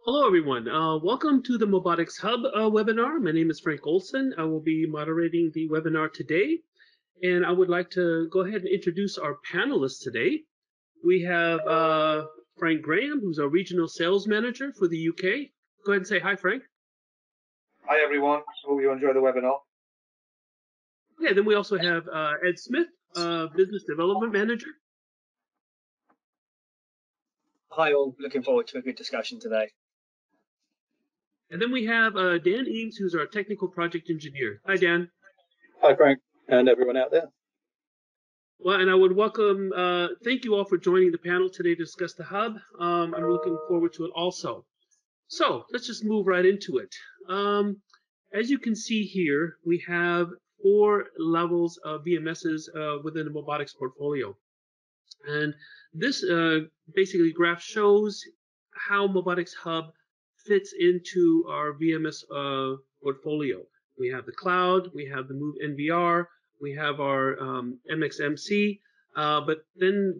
Hello, everyone. Welcome to the MOBOTIX Hub webinar. My name is Frank Olson. I will be moderating the webinar today, and I would like to go ahead and introduce our panelists today. We have Frank Graham, who's our Regional Sales Manager for the UK. Go ahead and say hi, Frank. Hi, everyone. Hope you enjoy the webinar. Okay, then we also have Ed Smith, Business Development Manager. Hi all, looking forward to a good discussion today. And then we have Dan Eames, who's our Technical Project Engineer. Hi, Dan. Hi, Frank, and everyone out there. Well, and I would welcome, thank you all for joining the panel today to discuss the hub. I'm looking forward to it also. So let's just move right into it. As you can see here, we have 4 levels of VMSs within the MOBOTIX portfolio. And this basically graph shows how MOBOTIX Hub fits into our VMS portfolio. We have the cloud, we have the Move NVR, we have our MxMC, but then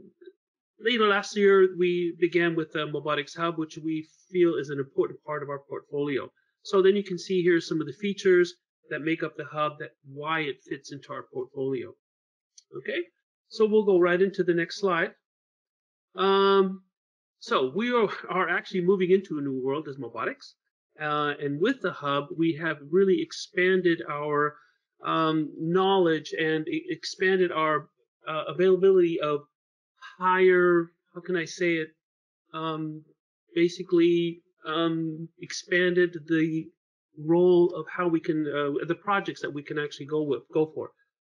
later last year we began with MOBOTIX Hub, which we feel is an important part of our portfolio. So then you can see here some of the features that make up the hub, why it fits into our portfolio. Okay, so we'll go right into the next slide. So we are actually moving into a new world as MOBOTIX, and with the hub we have really expanded our knowledge and expanded our availability of higher, how can I say it, basically expanded the role of how we can, the projects that we can actually go for.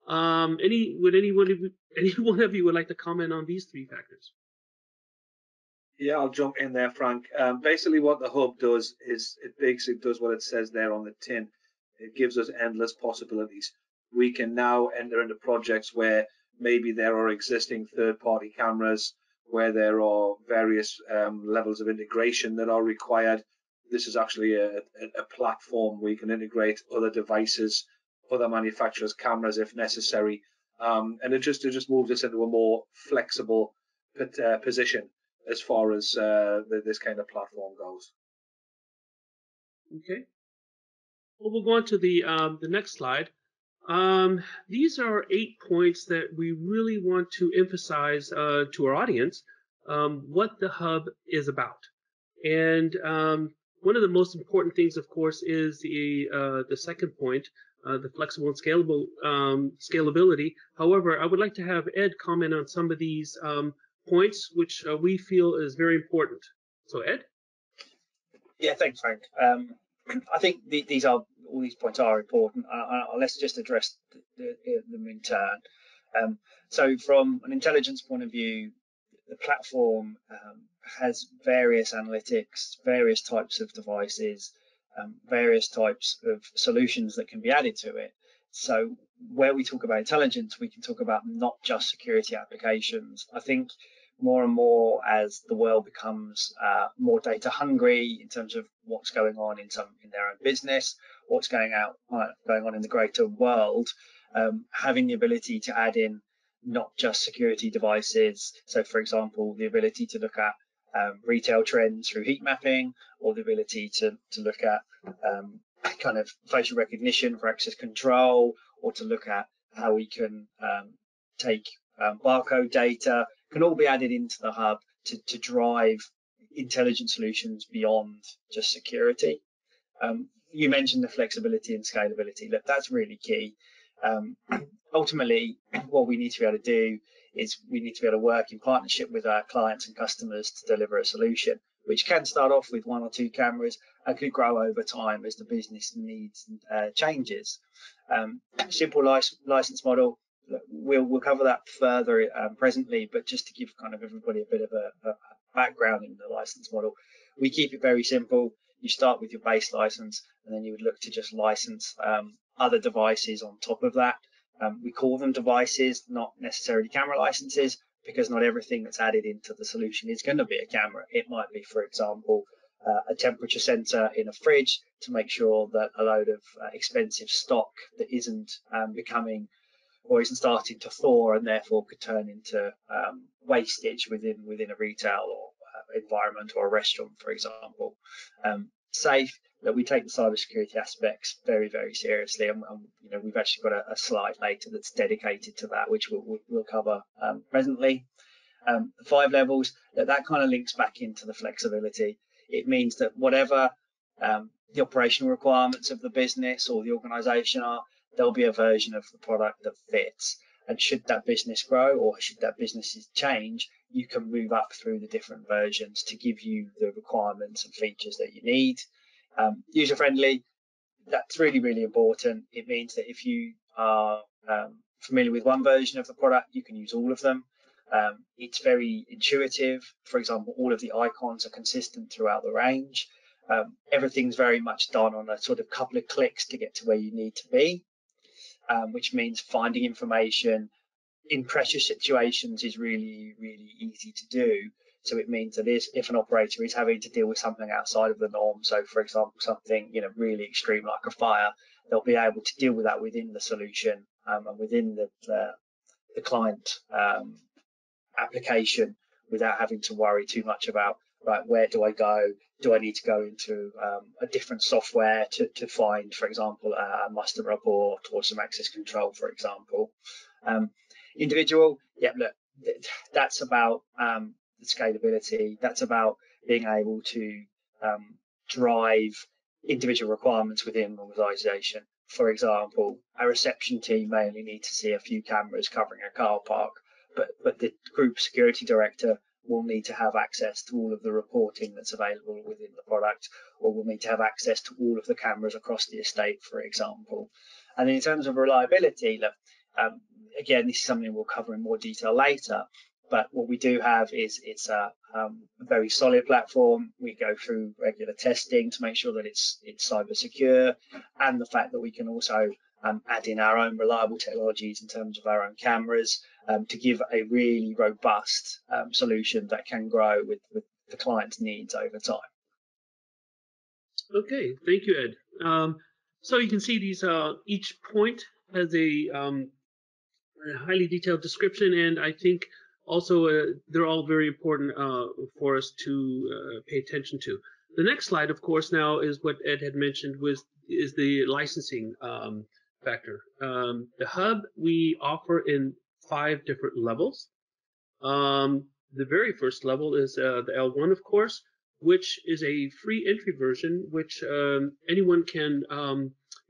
Would anyone of you would like to comment on these 3 factors? Yeah, I'll jump in there, Frank. Basically, what the hub does is it basically does what it says there on the tin. It gives us endless possibilities. We can now enter into projects where maybe there are existing third-party cameras, where there are various levels of integration that are required. This is actually a platform where you can integrate other devices, other manufacturers' cameras if necessary, and it just moves us into a more flexible position as far as this kind of platform goes. Okay. Well, we'll go on to the next slide. These are 8 points that we really want to emphasize to our audience what the hub is about. And one of the most important things, of course, is the second point, the flexible and scalable scalability. However, I would like to have Ed comment on some of these points, which we feel is very important. So, Ed? Yeah, thanks, Frank. I think all these points are important. Let's just address them in turn. So from an intelligence point of view, the platform has various analytics, various types of devices, various types of solutions that can be added to it. So where we talk about intelligence, we can talk about not just security applications. I think more and more as the world becomes more data hungry in terms of what's going on in their own business, what's going on in the greater world, having the ability to add in not just security devices. So for example, the ability to look at retail trends through heat mapping, or the ability to look at kind of facial recognition for access control, or to look at how we can take barcode data, can all be added into the hub to drive intelligent solutions beyond just security. You mentioned the flexibility and scalability. Look, that's really key. Ultimately, what we need to be able to do is we need to be able to work in partnership with our clients and customers to deliver a solution, which can start off with 1 or 2 cameras and could grow over time as the business needs changes. Simple license model. We'll cover that further presently, but just to give kind of everybody a bit of a background in the license model, we keep it very simple. You start with your base license, and then you would look to just license other devices on top of that. We call them devices, not necessarily camera licenses, because not everything that's added into the solution is going to be a camera. It might be, for example, a temperature sensor in a fridge to make sure that a load of expensive stock that isn't becoming or isn't starting to thaw and therefore could turn into wastage within a retail or environment or a restaurant, for example. Safe, that we take the cybersecurity aspects very, very seriously, and you know, we've actually got a slide later that's dedicated to that, which we'll cover presently. The 5 levels, that kind of links back into the flexibility. It means that whatever the operational requirements of the business or the organization are, there'll be a version of the product that fits. And should that business grow or should that business change, you can move up through the different versions to give you the requirements and features that you need. User friendly, that's really, really important. It means that if you are familiar with one version of the product, you can use all of them. It's very intuitive. For example, all of the icons are consistent throughout the range. Everything's very much done on a sort of couple of clicks to get to where you need to be, which means finding information in pressure situations is really, really easy to do. So it means that if an operator is having to deal with something outside of the norm, so for example, something, you know, really extreme like a fire, they'll be able to deal with that within the solution and within the client application without having to worry too much about, right, where do I go? Do I need to go into a different software to find, for example, a muster report or some access control, for example? Individual, yeah, look, that's about the scalability. That's about being able to drive individual requirements within an organization. For example, a reception team may only need to see a few cameras covering a car park, but the group security director will need to have access to all of the reporting that's available within the product, or will need to have access to all of the cameras across the estate, for example. And in terms of reliability, look, again, this is something we'll cover in more detail later, but what we do have is it's a very solid platform. We go through regular testing to make sure that it's cyber secure, and the fact that we can also add in our own reliable technologies in terms of our own cameras to give a really robust solution that can grow with the client's needs over time. Okay, thank you, Ed. So you can see these, each point has a highly detailed description, and I think also they're all very important for us to pay attention to. The next slide, of course, now is what Ed had mentioned, is the licensing factor. The hub we offer in 5 different levels. The very first level is the L1, of course, which is a free entry version, which anyone can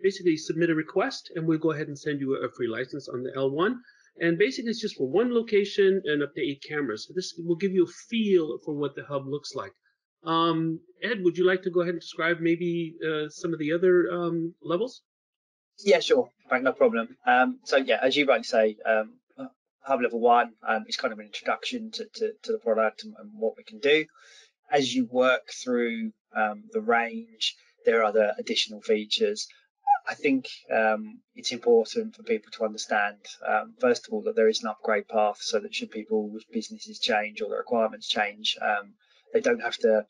basically submit a request, and we'll go ahead and send you a free license on the L1. And basically, it's just for one location and up to 8 cameras. So this will give you a feel for what the hub looks like. Ed, would you like to go ahead and describe maybe some of the other levels? Yeah, sure, Frank, no problem. So yeah, as you rightly say, hub level 1 is kind of an introduction to the product and what we can do. As you work through the range, there are other additional features. I think it's important for people to understand, first of all, that there is an upgrade path, so that should people's businesses change or the requirements change, they don't have to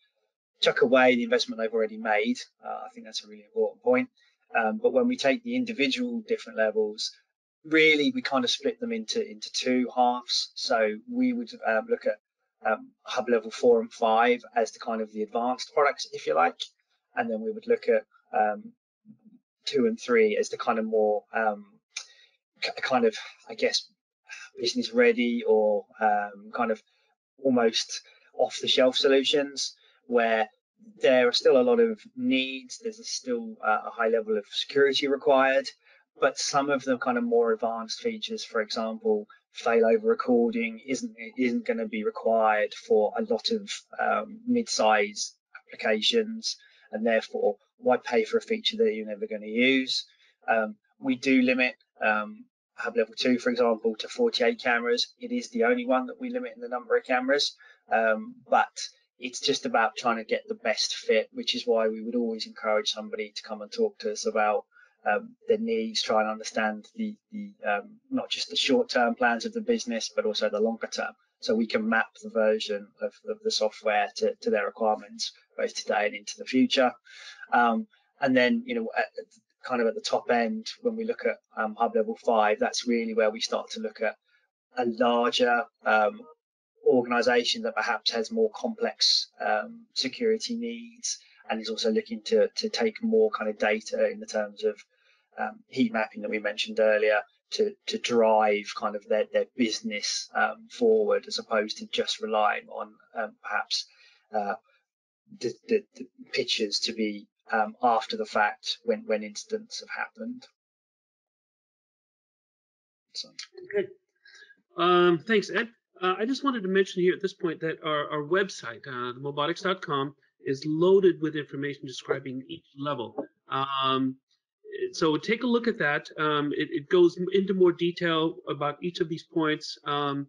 chuck away the investment they've already made. I think that's a really important point. But when we take the individual different levels, really we kind of split them into 2 halves. So we would look at hub level 4 and 5 as the kind of the advanced products, if you like, and then we would look at 2 and 3 as the kind of more kind of, I guess, business ready or kind of almost off the shelf solutions, where there are still a lot of needs. There's still a high level of security required, but some of the kind of more advanced features, for example, failover recording isn't going to be required for a lot of mid-size applications, and therefore why pay for a feature that you're never going to use? We do limit hub level 2, for example, to 48 cameras. It is the only one that we limit in the number of cameras, but it's just about trying to get the best fit, which is why we would always encourage somebody to come and talk to us about their needs, try and understand the not just the short-term plans of the business, but also the longer term. So we can map the version of the software to their requirements, both today and into the future. And then, you know, kind of at the top end, when we look at hub level 5, that's really where we start to look at a larger organization that perhaps has more complex security needs and is also looking to take more kind of data in the terms of heat mapping that we mentioned earlier to drive kind of their business forward, as opposed to just relying on perhaps the pictures to be after the fact when incidents have happened. So. Okay. Thanks, Ed. I just wanted to mention here at this point that our website, MOBOTIX.com, is loaded with information describing each level. So take a look at that. It goes into more detail about each of these points. And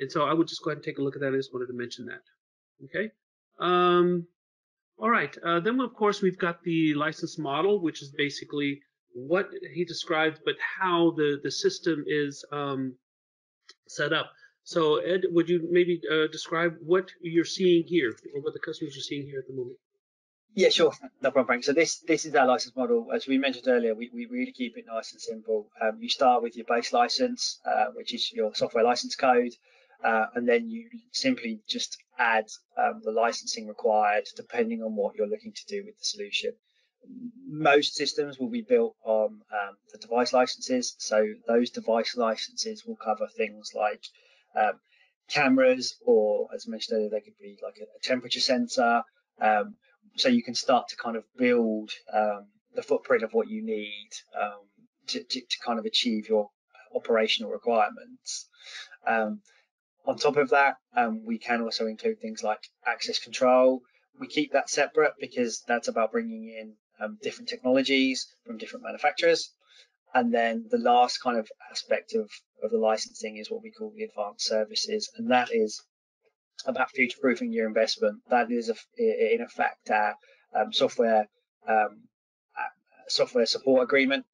so I would just go ahead and take a look at that. I just wanted to mention that. Okay. All right. Then, of course, we've got the license model, which is basically what he described, but how the system is set up. So, Ed, would you maybe describe what you're seeing here, or what the customers are seeing here at the moment? Yeah, sure. No problem, Frank. So this is our license model. As we mentioned earlier, we really keep it nice and simple. You start with your base license, which is your software license code, and then you simply just add the licensing required depending on what you're looking to do with the solution. Most systems will be built on the device licenses. So those device licenses will cover things like cameras, or as mentioned earlier, they could be like a temperature sensor. So you can start to kind of build the footprint of what you need to kind of achieve your operational requirements. On top of that, we can also include things like access control. We keep that separate because that's about bringing in different technologies from different manufacturers. And then the last kind of aspect of the licensing is what we call the advanced services, and that is about future-proofing your investment. That is, in effect, our software support agreement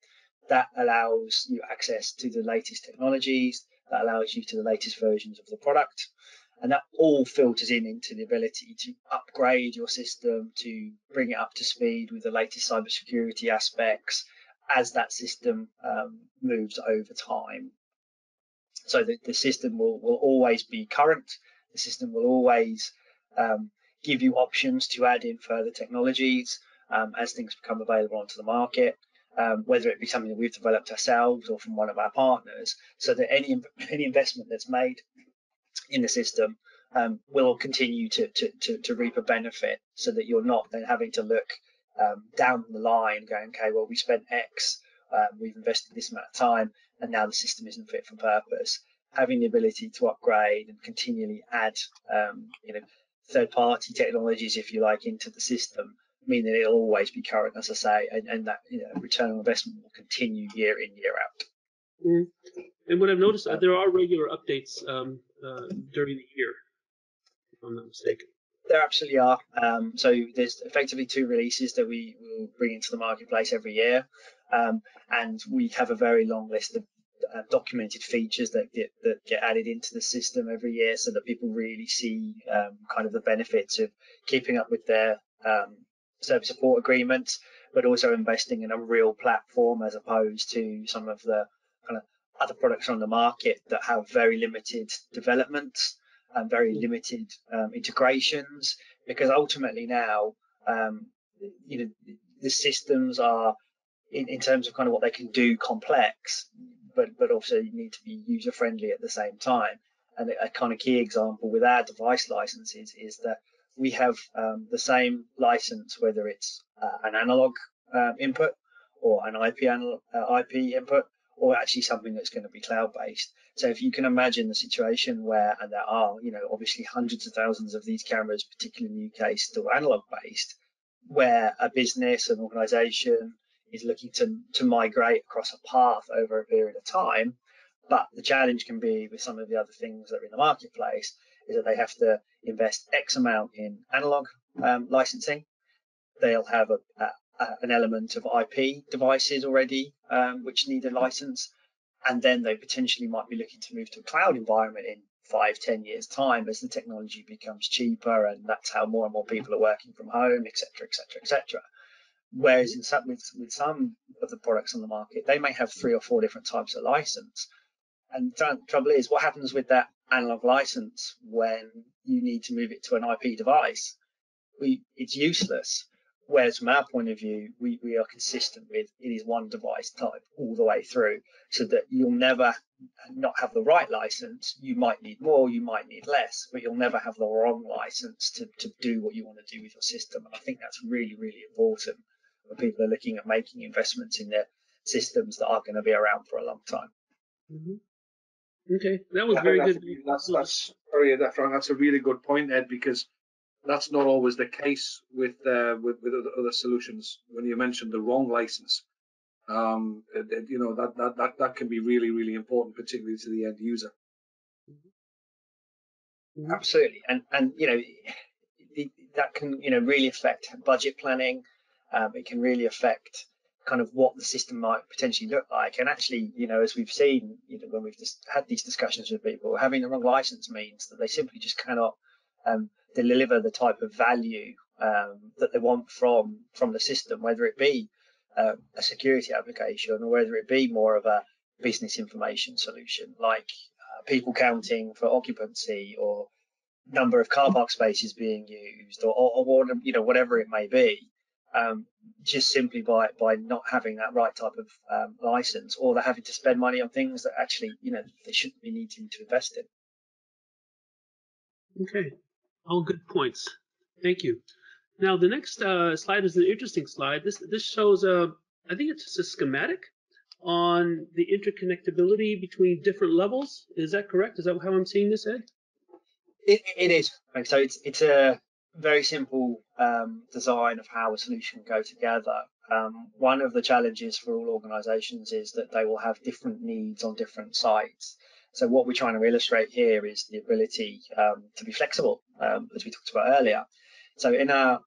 that allows you access to the latest technologies, that allows you to the latest versions of the product, and that all filters into the ability to upgrade your system, to bring it up to speed with the latest cybersecurity aspects as that system moves over time. So the system will always be current. The system will always give you options to add in further technologies as things become available onto the market, whether it be something that we've developed ourselves or from one of our partners, so that any investment that's made in the system will continue to reap a benefit, so that you're not then having to look down the line going, okay, well, we spent X, we've invested this amount of time, and now the system isn't fit for purpose. Having the ability to upgrade and continually add third-party technologies, if you like, into the system mean that it'll always be current, as I say, and that return on investment will continue year in, year out. Mm. And what I've noticed, there are regular updates during the year, if I'm not mistaken. There absolutely are. So there's effectively 2 releases that we will bring into the marketplace every year, and we have a very long list of documented features that get added into the system every year, so that people really see kind of the benefits of keeping up with their service support agreements, but also investing in a real platform, as opposed to some of the kind of other products on the market that have very limited developments and very limited integrations, because ultimately now the systems are in terms of kind of what they can do complex, but also you need to be user friendly at the same time. And a kind of key example with our device licenses is that we have the same license, whether it's an analog input or an IP input, or actually something that's going to be cloud-based. So if you can imagine the situation where, and there are, obviously hundreds of thousands of these cameras, particularly in the UK, still analog-based, where a business, an organisation is looking to migrate across a path over a period of time, but the challenge can be with some of the other things that are in the marketplace is that they have to invest X amount in analog licensing. They'll have an element of IP devices already, which need a license. And then they potentially might be looking to move to a cloud environment in 5-10 years time as the technology becomes cheaper, and that's how more and more people are working from home, etc., etc., etc. Whereas with some of the products on the market, they may have 3 or 4 different types of license. And the trouble is, what happens with that analog license when you need to move it to an IP device, it's useless. Whereas from our point of view, we are consistent with it is one device type all the way through, so that you'll never not have the right license. You might need more, you might need less, but you'll never have the wrong license to do what you want to do with your system. And I think that's really, really important when people are looking at making investments in their systems that are going to be around for a long time. Mm-hmm. Okay, that was very good. That's a really good point, Ed, because that's not always the case with other solutions. When you mentioned the wrong license, that can be really, really important, particularly to the end user. Mm-hmm. Absolutely, and that can really affect budget planning. It can really affect kind of what the system might potentially look like. And actually, as we've seen, when we've just had these discussions with people, having the wrong license means that they simply just cannot deliver the type of value that they want from the system, whether it be a security application or whether it be more of a business information solution, like people counting for occupancy or number of car park spaces being used, or whatever it may be. Just simply by not having that right type of license, or they're having to spend money on things that actually they shouldn't be needing to invest in. Okay, all good points. Thank you. Now the next slide is an interesting slide. This shows I think it's just a schematic on the interconnectability between different levels. Is that correct? Is that how I'm seeing this, Ed? It is. So it's a very simple design of how a solution can go together. One of the challenges for all organizations is that they will have different needs on different sites. So what we're trying to illustrate here is the ability to be flexible, as we talked about earlier. So in our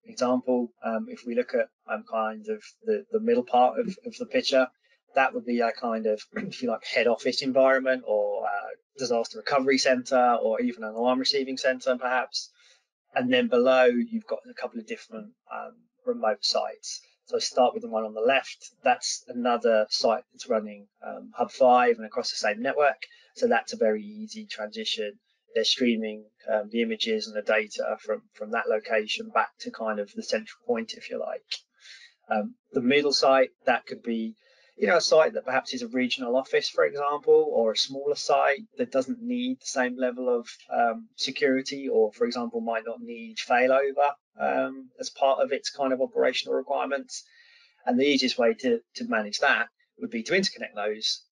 example, if we look at kind of the middle part of the picture, that would be a kind of, if you like, head office environment, or disaster recovery center, or even an alarm receiving center, perhaps. And then below, you've got a couple of different remote sites. So I start with the one on the left. That's another site that's running Hub 5 and across the same network. So that's a very easy transition. They're streaming the images and the data from that location back to kind of the central point, if you like. The middle site, that could be a site that perhaps is a regional office, for example, or a smaller site that doesn't need the same level of security, or, for example, might not need failover as part of its kind of operational requirements. And the easiest way to manage that would be to interconnect those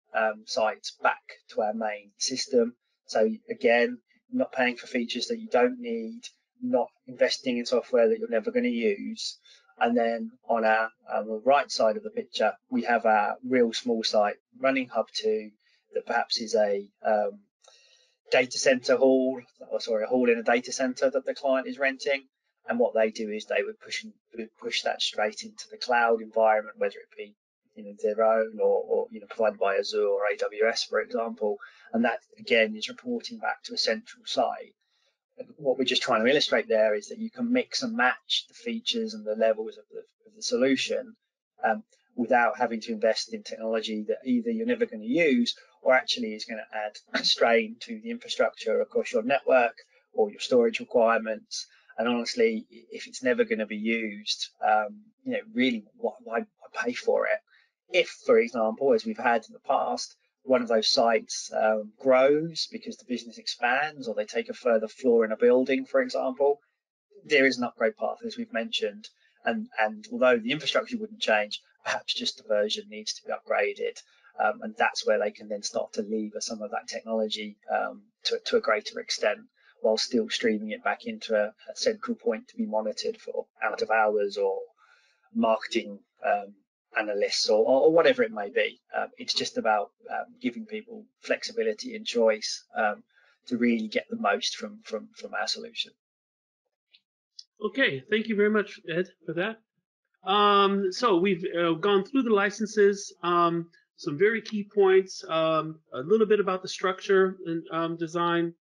sites back to our main system. So again, not paying for features that you don't need, not investing in software that you're never going to use. And then on the right side of the picture, we have our real small site running Hub 2 that perhaps is a data center hall, a hall in a data center that the client is renting. And what they do is they would push that straight into the cloud environment, whether it be their own or provided by Azure or AWS, for example. And that again is reporting back to a central site. What we're just trying to illustrate there is that you can mix and match the features and the levels of the solution without having to invest in technology that either you're never going to use, or actually is going to add strain to the infrastructure across your network or your storage requirements. And honestly, if it's never going to be used, really, why pay for it? If, for example, as we've had in the past, one of those sites grows because the business expands, or they take a further floor in a building, for example, there is an upgrade path, as we've mentioned. And although the infrastructure wouldn't change, perhaps just the version needs to be upgraded. And that's where they can then start to lever some of that technology to a greater extent, while still streaming it back into a central point to be monitored for out of hours or marketing analysts or whatever it may be. It's just about giving people flexibility and choice to really get the most from our solution. Okay, thank you very much, Ed, for that. So we've gone through the licenses, some very key points, a little bit about the structure and design,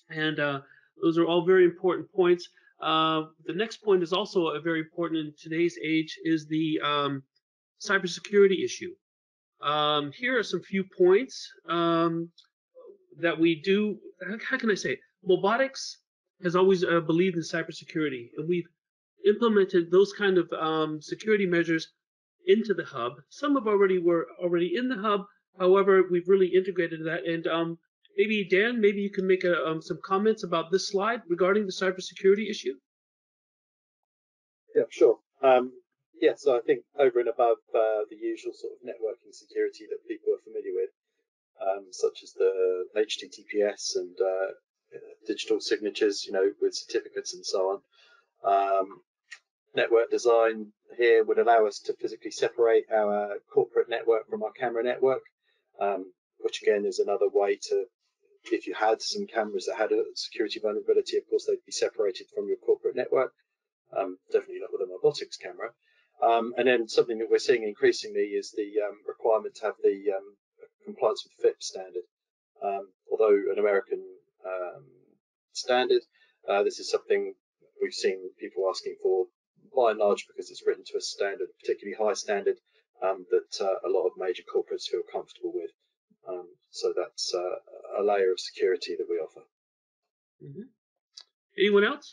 and those are all very important points. The next point is also a very important in today's age, is the cybersecurity issue. Here are some few points. that we do. How can I say it? MOBOTIX has always believed in cybersecurity, and we've implemented those kind of security measures into the hub. Some of were already in the hub. However, we've really integrated that. And maybe Dan, maybe you can make some comments about this slide regarding the cybersecurity issue. Yeah, sure. Yeah, so I think over and above the usual sort of networking security that people are familiar with, such as the HTTPS and digital signatures, with certificates and so on. Network design here would allow us to physically separate our corporate network from our camera network, which again is another way to, if you had some cameras that had a security vulnerability, of course they'd be separated from your corporate network. Definitely not with a MOBOTIX camera. And then something that we're seeing increasingly is the requirement to have the compliance with FIPS standard. Although an American standard, this is something we've seen people asking for by and large because it's written to a standard, particularly high standard, that a lot of major corporates feel comfortable with. So that's a layer of security that we offer. Mm-hmm. Anyone else?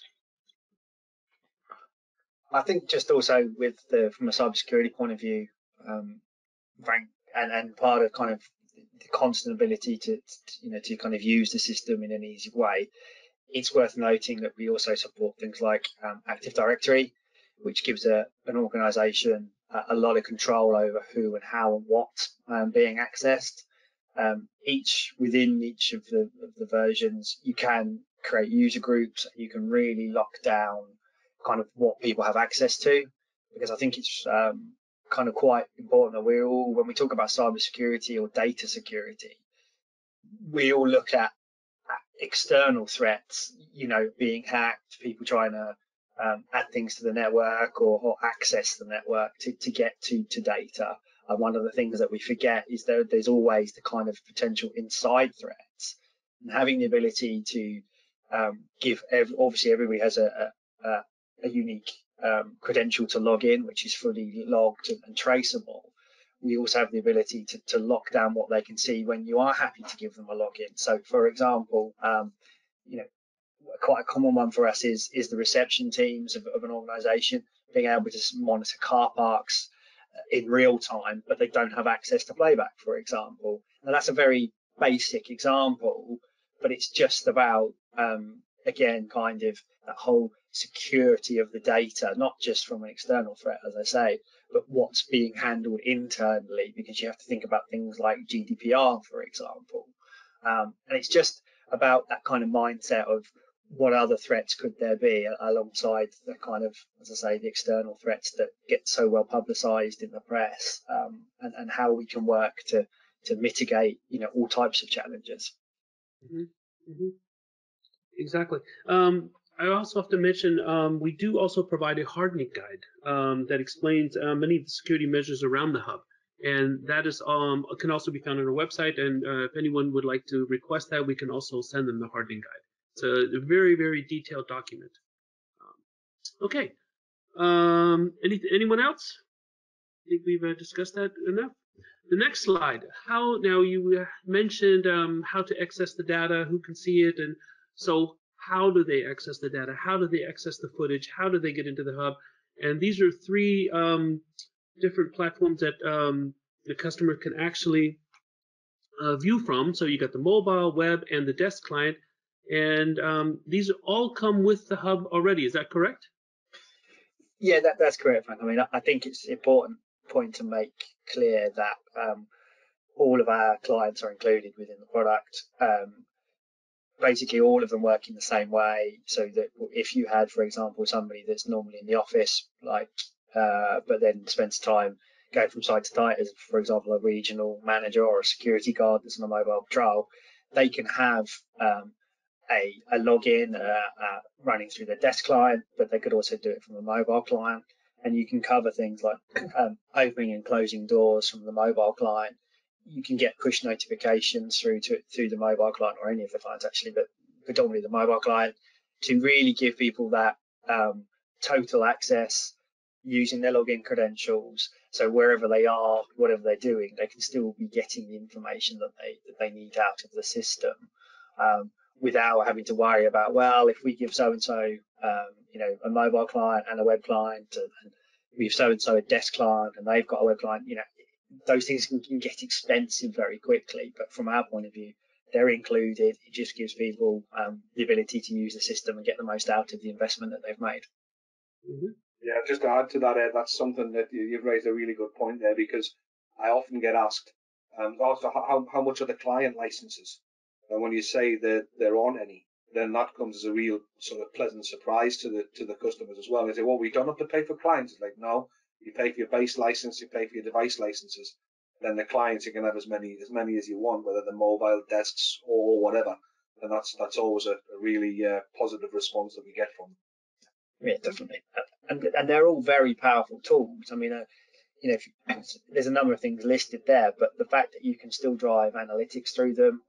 I think just also with from a cybersecurity point of view, Frank, and part of kind of the constant ability to kind of use the system in an easy way, it's worth noting that we also support things like Active Directory, which gives an organization a lot of control over who and how and what being accessed. Within each of the versions, you can create user groups. You can really lock down kind of what people have access to, because I think it's kind of quite important that when we talk about cybersecurity or data security, we all look at external threats, being hacked, people trying to add things to the network or access the network to get to data. And one of the things that we forget is that there's always the kind of potential inside threats, and having the ability to obviously everybody has a unique credential to log in, which is fully logged and traceable. We also have the ability to lock down what they can see when you are happy to give them a login. So, for example, quite a common one for us is the reception teams of an organisation being able to monitor car parks in real time, but they don't have access to playback, for example. And that's a very basic example, but it's just about again, kind of that whole security of the data, not just from an external threat, as I say, but what's being handled internally, because you have to think about things like GDPR, for example. And it's just about that kind of mindset of what other threats could there be alongside the kind of, as I say, the external threats that get so well publicized in the press, and how we can work to mitigate, all types of challenges. Mm-hmm. Mm-hmm. Exactly. I also have to mention we do also provide a hardening guide that explains many of the security measures around the hub, and that is can also be found on our website. And if anyone would like to request that, we can also send them the hardening guide. It's a very, very detailed document. Okay. Anyone else? I think we've discussed that enough. The next slide. Now you mentioned how to access the data, who can see it, and so how do they access the data? How do they access the footage? How do they get into the hub? And these are three different platforms that the customer can actually view from. So you got the mobile, web, and the desk client. And these all come with the hub already. Is that correct? Yeah, that's correct, Frank. I mean, I think it's an important point to make clear that all of our clients are included within the product. Basically, all of them work in the same way, so that if you had, for example, somebody that's normally in the office, but then spends time going from site to site, as for example a regional manager or a security guard that's on a mobile patrol, they can have a login running through their desk client, but they could also do it from a mobile client. And you can cover things like opening and closing doors from the mobile client. You can get push notifications through the mobile client, or any of the clients actually, but predominantly the mobile client, to really give people that total access. using their login credentials. So wherever they are, whatever they're doing, they can still be getting the information that they need out of the system, without having to worry about, well, if we give so-and-so, a mobile client and a web client, and we give so-and-so a desk client and they've got a web client, those things can get expensive very quickly. But from our point of view, they're included. It just gives people the ability to use the system and get the most out of the investment that they've made. Mm-hmm. Yeah, just to add to that, Ed, that's something that you've raised a really good point there, because I often get asked, also how much are the client licenses? And when you say that there aren't any, then that comes as a real sort of pleasant surprise to the customers as well. They say, well, we don't have to pay for clients. It's like, no, you pay for your base license, you pay for your device licenses. Then the clients, you can have as many as you want, whether they're mobile, desks, or whatever. And that's always a really positive response that we get from them. Yeah, definitely. And they're all very powerful tools. I mean, there's a number of things listed there, but the fact that you can still drive analytics through them,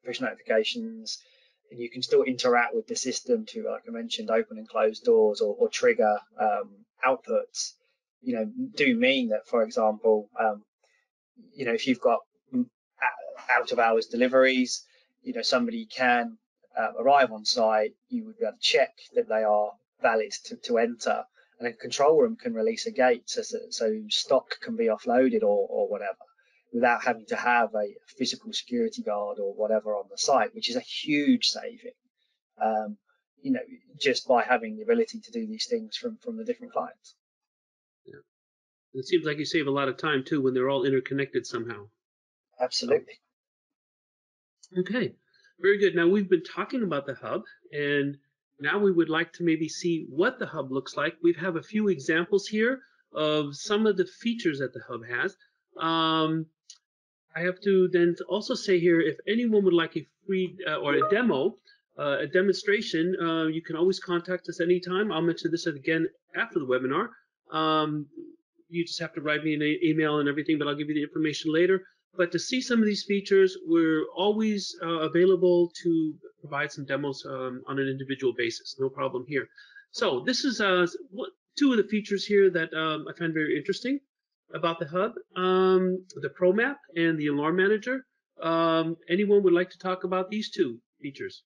push notifications, and you can still interact with the system to, like I mentioned, open and close doors or trigger outputs, do mean that, for example, if you've got out of hours deliveries, somebody can arrive on site, you would be able to check that they are valid to enter, and a control room can release a gate so stock can be offloaded or whatever, without having to have a physical security guard or whatever on the site, which is a huge saving, just by having the ability to do these things from the different clients. Yeah. It seems like you save a lot of time too when they're all interconnected somehow. Absolutely. Okay, very good. Now we've been talking about the hub, and now we would like to maybe see what the hub looks like. We have a few examples here of some of the features that the hub has. I have to then also say here, if anyone would like a free or a demo, a demonstration, you can always contact us anytime. I'll mention this again after the webinar. You just have to write me an email and everything, but I'll give you the information later. But to see some of these features, we're always available to provide some demos on an individual basis. No problem here. So this is two of the features here that I find very interesting about the hub, the Pro Map and the Alarm Manager. Anyone would like to talk about these two features?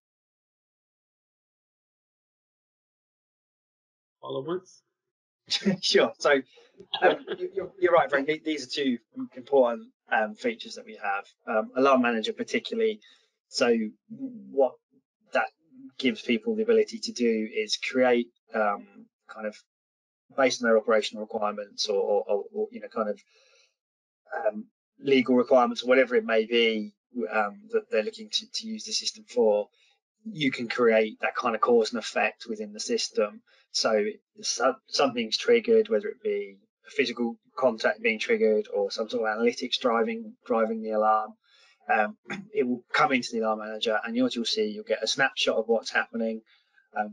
All at once? Sure. So you're right, Frank. These are two important features that we have. Alarm Manager particularly. So what that gives people the ability to do is create kind of based on their operational requirements or kind of legal requirements or whatever it may be that they're looking to use the system for. You can create that kind of cause and effect within the system. So something's triggered, whether it be a physical contact being triggered or some sort of analytics driving the alarm. It will come into the Alarm Manager, and you'll see, you'll get a snapshot of what's happening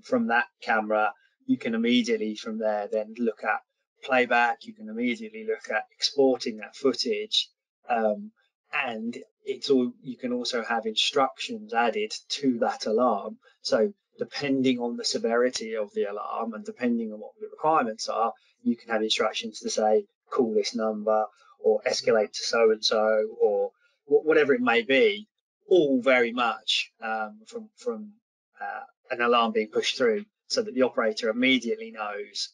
from that camera. You can immediately from there then look at playback. You can immediately look at exporting that footage, and you can also have instructions added to that alarm. So depending on the severity of the alarm and depending on what the requirements are, you can have instructions to say, call this number or escalate to so-and-so or whatever it may be, all very much from an alarm being pushed through, so that the operator immediately knows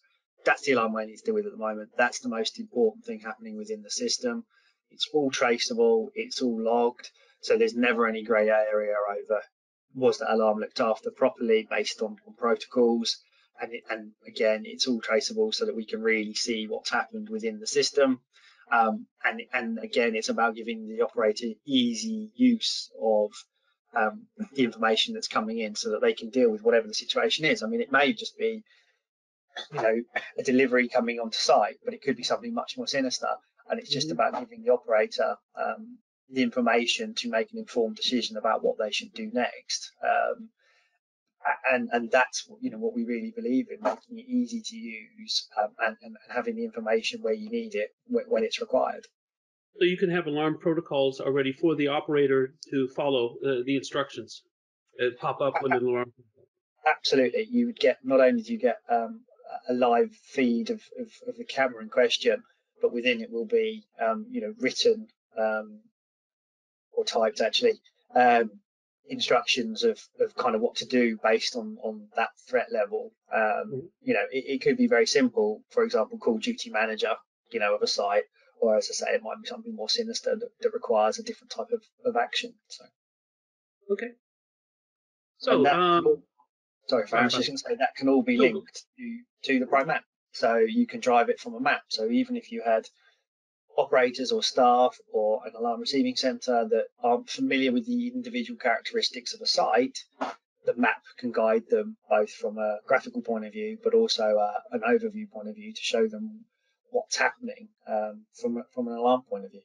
that's the alarm I need to deal with at the moment. That's the most important thing happening within the system. It's all traceable, it's all logged, so there's never any grey area over was that alarm looked after properly based on protocols. And again, it's all traceable so that we can really see what's happened within the system. And again, it's about giving the operator easy use of the information that's coming in so that they can deal with whatever the situation is. I mean, it may just be, a delivery coming onto site, but it could be something much more sinister. And it's just about giving the operator the information to make an informed decision about what they should do next. And that's what we really believe in, making it easy to use and having the information where you need it when it's required. So you can have alarm protocols already for the operator to follow the instructions that pop up when an alarm. Absolutely, you would get, not only do you get a live feed of the camera in question, but within it will be written or typed actually instructions of kind of what to do based on that threat level. It could be very simple, for example, call duty manager, of a site, or as I say, it might be something more sinister that requires a different type of action. So okay. So sorry, Frank, I was just going to say that can all be linked to the Prime map, so you can drive it from a map. So even if you had operators or staff or an alarm receiving center that aren't familiar with the individual characteristics of a site, the map can guide them both from a graphical point of view, but also an overview point of view to show them what's happening from an alarm point of view.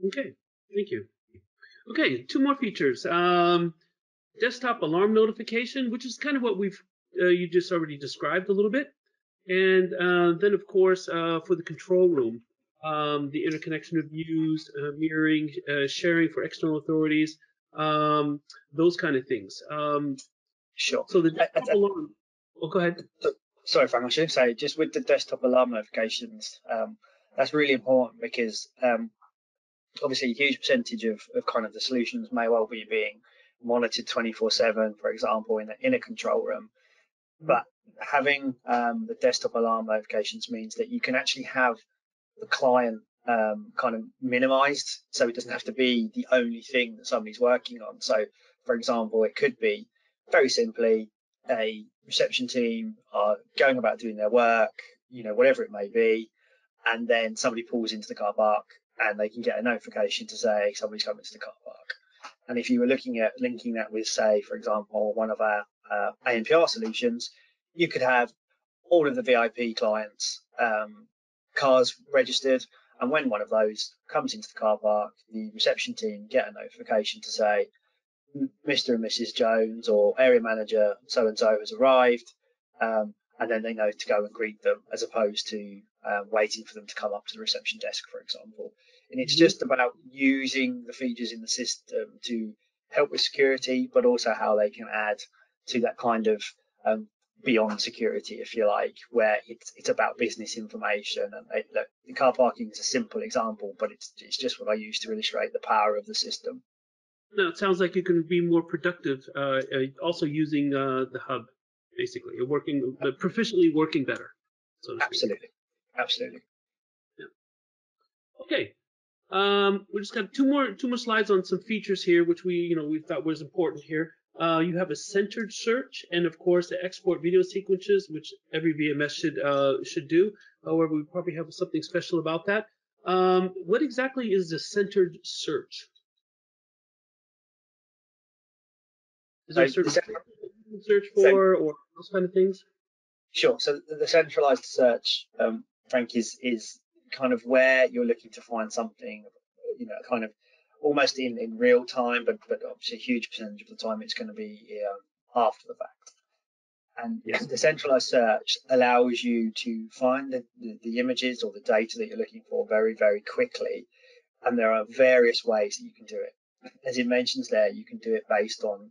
Okay, thank you. Okay, 2 more features. Desktop alarm notification, which is kind of what you just already described a little bit. And then, of course, for the control room, the interconnection of views, mirroring, sharing for external authorities, those kind of things. Sure. So the desktop alarm. Oh, go ahead. Sorry, Frank, I should say, just with the desktop alarm notifications, that's really important because obviously a huge percentage of kind of the solutions may well be being monitored 24/7, for example, in a control room. But having the desktop alarm notifications means that you can actually have the client kind of minimized, so it doesn't have to be the only thing that somebody's working on. So, for example, it could be very simply a reception team are going about doing their work, whatever it may be, and then somebody pulls into the car park and they can get a notification to say somebody's coming to the car park. And if you were looking at linking that with, say, for example, one of our ANPR solutions, you could have all of the VIP clients' cars registered, and when one of those comes into the car park, the reception team get a notification to say Mr. and Mrs. Jones or area manager so-and-so has arrived, and then they know to go and greet them, as opposed to waiting for them to come up to the reception desk, for example. And it's just about using the features in the system to help with security, but also how they can add to that kind of beyond security, if you like, where it's about business information. And look, the car parking is a simple example, but it's just what I use to illustrate the power of the system. No, it sounds like you can be more productive also using the hub, basically. You're proficiently working better, so to speak. Absolutely. Yeah. Okay. We just got two more slides on some features here, which we thought was important here. You have a centered search, and of course the export video sequences, which every VMS should do. However, we probably have something special about that. What exactly is the centered search? Is there a certain search for, or those kind of things? Sure. So the centralized search, Frank, is kind of where you're looking to find something, kind of almost in real time, but obviously a huge percentage of the time it's going to be after the fact. And the centralized search allows you to find the images or the data that you're looking for very, very quickly. And there are various ways that you can do it. As it mentions there, you can do it based on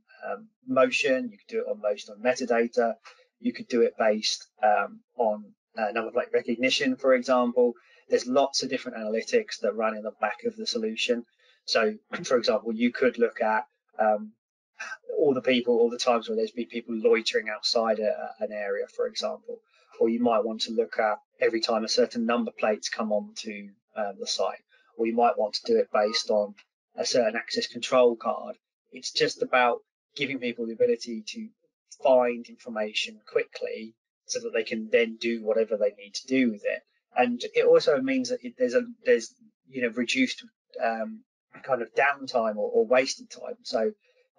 motion, you can do it based on metadata, you could do it based on number plate recognition, for example. There's lots of different analytics that run in the back of the solution. So, for example, you could look at all the times where there's been people loitering outside an area, for example. Or you might want to look at every time a certain number plates come onto the site. Or you might want to do it based on a certain access control card. It's just about giving people the ability to find information quickly so that they can then do whatever they need to do with it. And it also means that there's reduced kind of downtime or wasted time. So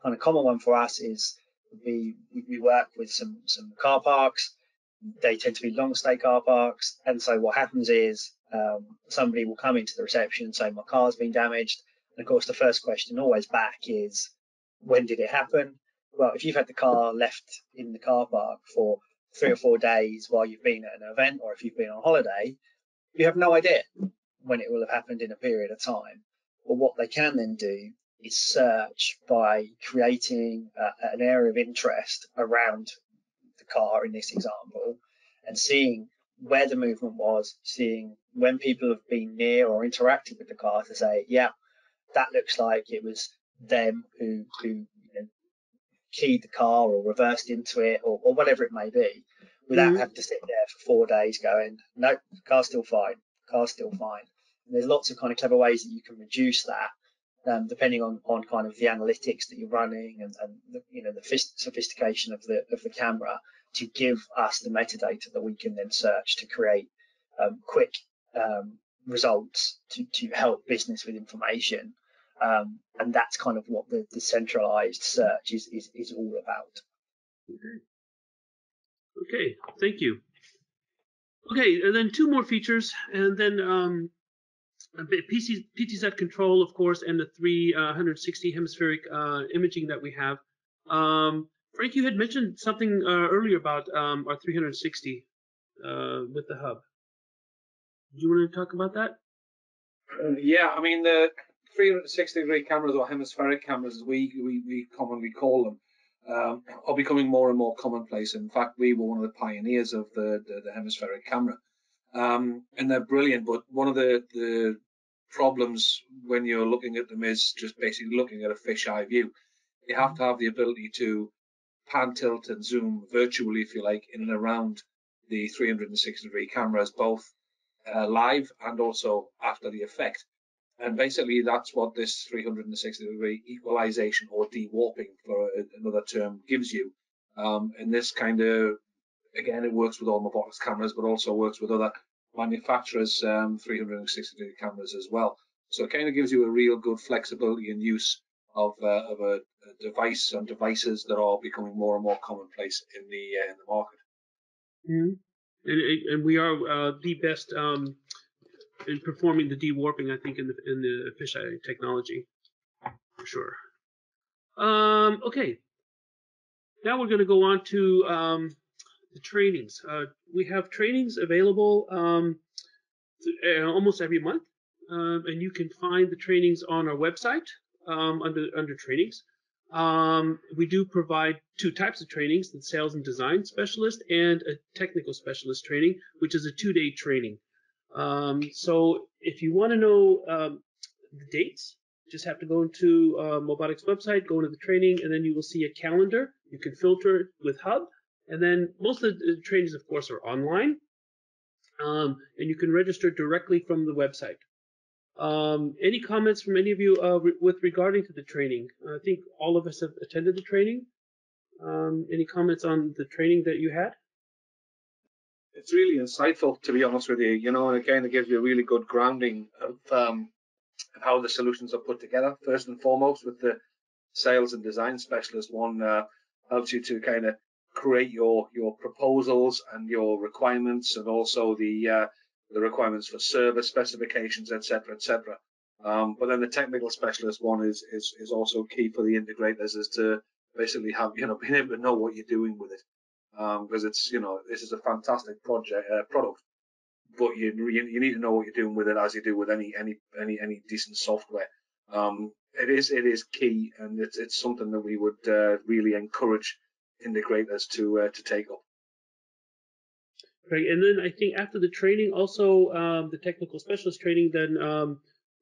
kind of common one for us is we work with some car parks. They tend to be long stay car parks, and so what happens is somebody will come into the reception and say my car's been damaged. And of course, the first question always back is, when did it happen? Well, if you've had the car left in the car park for 3 or 4 days while you've been at an event, or if you've been on holiday, you have no idea when it will have happened in a period of time. But what they can then do is search by creating an area of interest around the car in this example, and seeing where the movement was, seeing when people have been near or interacted with the car to say, yeah, that looks like it was them who keyed the car or reversed into it or whatever it may be, without having to sit there for 4 days going, nope, car's still fine, car's still fine. And there's lots of kind of clever ways that you can reduce that, depending on kind of the analytics that you're running and the sophistication of the camera, to give us the metadata that we can then search to create quick results to help business with information. And that's kind of what the decentralized search is all about. Okay, thank you. Okay, and then 2 more features, and then PTZ control, of course, and the 360 hemispheric imaging that we have. Frank, you had mentioned something earlier about our 360 with the hub. Do you want to talk about that? Yeah, I mean, the 360-degree cameras, or hemispheric cameras, as we commonly call them, are becoming more and more commonplace. In fact, we were one of the pioneers of the hemispheric camera. And they're brilliant, but one of the problems when you're looking at them is just basically looking at a fisheye view. You have to have the ability to pan, tilt, and zoom virtually, if you like, in and around the 360-degree cameras, both live and also after the effect. And basically, that's what this 360-degree equalization, or dewarping for another term, gives you. And this kind of, again, it works with all MOBOTIX cameras, but also works with other manufacturers' 360-degree cameras as well. So it kind of gives you a real good flexibility and use of a device and devices that are becoming more and more commonplace in the market. And we are the best in performing the dewarping, I think, in the fisheye technology, for sure. Okay, now we're going to go on to the trainings. We have trainings available almost every month, and you can find the trainings on our website under trainings. We do provide 2 types of trainings: the sales and design specialist and a technical specialist training, which is a 2-day training. So if you want to know the dates, just have to go into MOBOTIX website, go into the training, and then you will see a calendar. You can filter it with Hub, and then most of the trainings, of course, are online, and you can register directly from the website. Any comments from any of you with regarding to the training? I think all of us have attended the training. Any comments on the training that you had? It's really insightful, to be honest with you. You know, and again, it gives you a really good grounding of how the solutions are put together. First and foremost, with the sales and design specialist one, helps you to kind of create your proposals and your requirements, and also the requirements for service specifications, etc., etc. But then the technical specialist one is also key for the integrators, is to basically have, being able to know what you're doing with it. Because it's, this is a fantastic product, but you need to know what you're doing with it, as you do with any decent software. It is key, and it's something that we would really encourage integrators to take up. Right, and then I think after the training, also the technical specialist training, then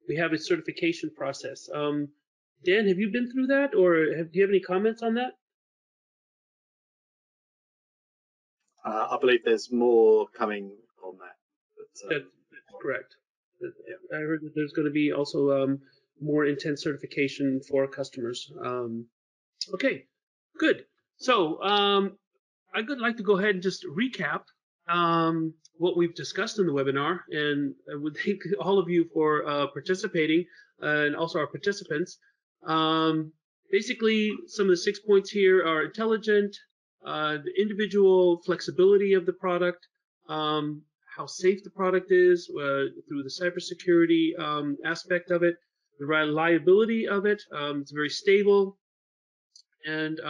we have a certification process. Dan, have you been through that, or do you have any comments on that? I believe there's more coming on that. But, that's correct. Yeah. I heard that there's going to be also more intense certification for customers. Okay, good. So I would like to go ahead and just recap what we've discussed in the webinar, and I would thank all of you for participating, and also our participants. Basically, some of the 6 points here are intelligent, the individual flexibility of the product, how safe the product is through the cybersecurity aspect of it, the reliability of it, it's very stable, and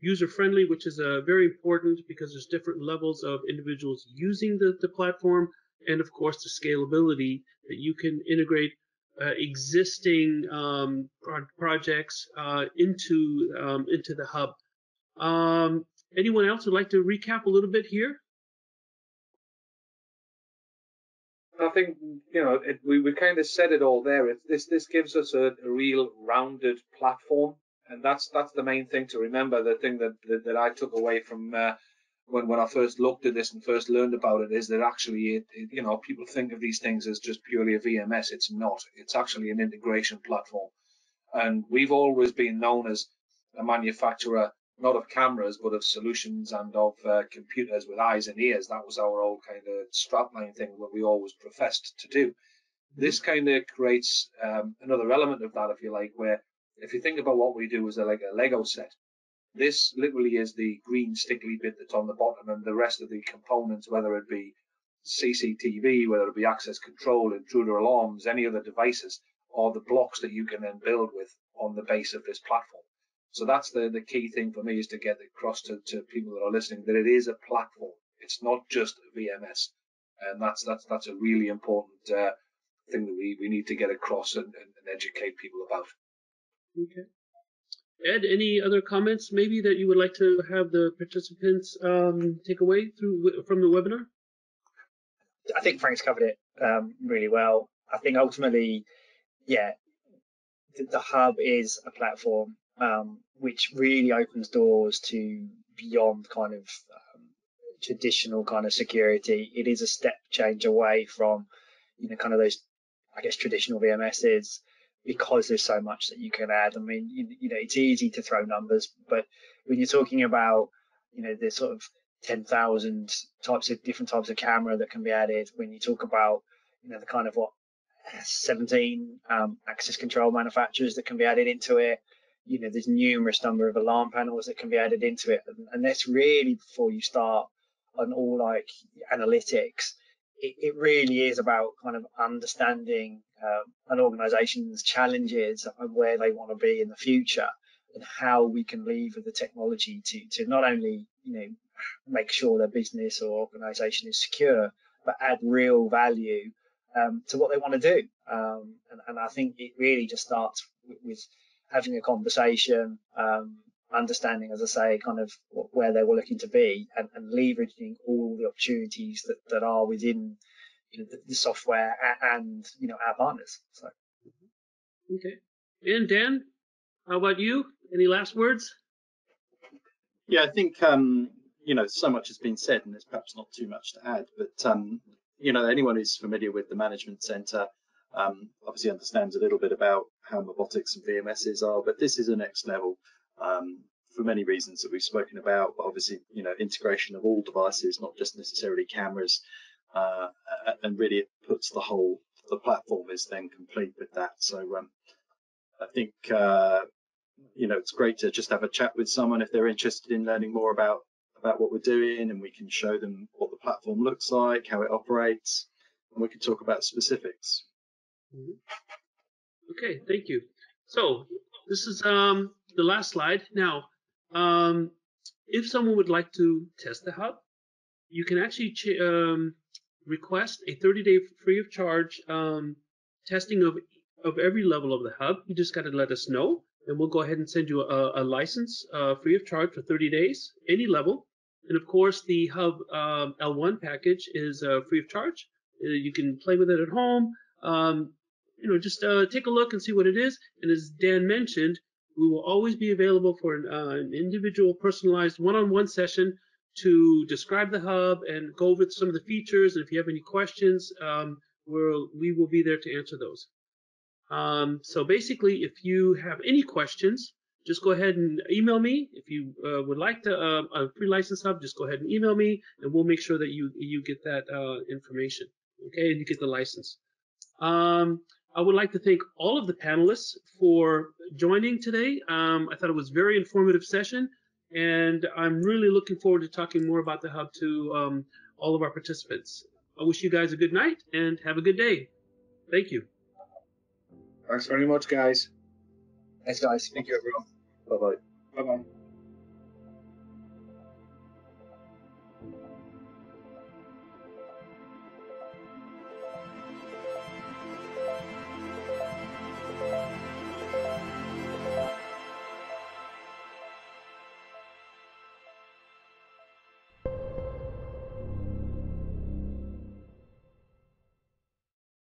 user-friendly, which is very important because there's different levels of individuals using the platform, and of course the scalability that you can integrate existing projects into the hub. anyone else would like to recap a little bit here? I think, you know, we kind of said it all there. This gives us a real rounded platform, and that's the main thing to remember. The thing that I took away from when I first looked at this and first learned about it is that actually, you know, people think of these things as just purely a VMS. It's not. It's actually an integration platform, and we've always been known as a manufacturer, not of cameras, but of solutions and of computers with eyes and ears. That was our old kind of strapline thing that we always professed to do. This kind of creates another element of that, if you like, where if you think about what we do as like a Lego set, this literally is the green stickly bit that's on the bottom, and the rest of the components, whether it be CCTV, whether it be access control, intruder alarms, any other devices, are the blocks that you can then build with on the base of this platform. So that's the key thing for me, is to get across to people that are listening that it is a platform. It's not just a VMS, and that's a really important thing that we need to get across and educate people about. Okay. Ed, any other comments maybe that you would like to have the participants take away from the webinar? I think Frank's covered it really well. I think ultimately, yeah, the hub is a platform which really opens doors to beyond kind of traditional kind of security. It is a step change away from, you know, kind of those, I guess, traditional VMSs, because there's so much that you can add. I mean, you know, it's easy to throw numbers, but when you're talking about, you know, the sort of 10,000 different types of camera that can be added, when you talk about, you know, the kind of 17 access control manufacturers that can be added into it, you know, there's numerous number of alarm panels that can be added into it, and that's really before you start on all like analytics. It really is about kind of understanding an organization's challenges and where they want to be in the future, and how we can leverage the technology to not only, you know, make sure their business or organization is secure, but add real value to what they want to do. And I think it really just starts with having a conversation, understanding, as I say, kind of where they were looking to be, and leveraging all the opportunities that are within, you know, the software and, you know, our partners. So. Okay. And Dan, how about you? Any last words? Yeah, I think you know, so much has been said, and there's perhaps not too much to add. But you know, anyone who's familiar with the management center obviously understands a little bit about how MOBOTIX and VMSs are. But this is a next level for many reasons that we've spoken about. But obviously, you know, integration of all devices, not just necessarily cameras, and really it puts the platform is then complete with that. So I think you know, it's great to just have a chat with someone if they're interested in learning more about what we're doing, and we can show them what the platform looks like, how it operates, and we can talk about specifics. Okay, thank you. So this is the last slide. Now, if someone would like to test the hub, you can actually request a 30-day free of charge testing of every level of the hub. You just got to let us know, and we'll go ahead and send you a license free of charge for 30 days, any level. And of course, the Hub L1 package is free of charge. You can play with it at home. You know, just take a look and see what it is. And as Dan mentioned, we will always be available for an individual, personalized, one-on-one session to describe the hub and go over some of the features. And if you have any questions, we will be there to answer those. So basically, if you have any questions, just go ahead and email me. If you would like a free license hub, just go ahead and email me, and we'll make sure that you get that information, okay, and you get the license. I would like to thank all of the panelists for joining today. I thought it was a very informative session, and I'm really looking forward to talking more about the hub to all of our participants. I wish you guys a good night and have a good day. Thank you. Thanks very much, guys. Thanks, guys. Thank you, everyone. Bye-bye. Bye-bye.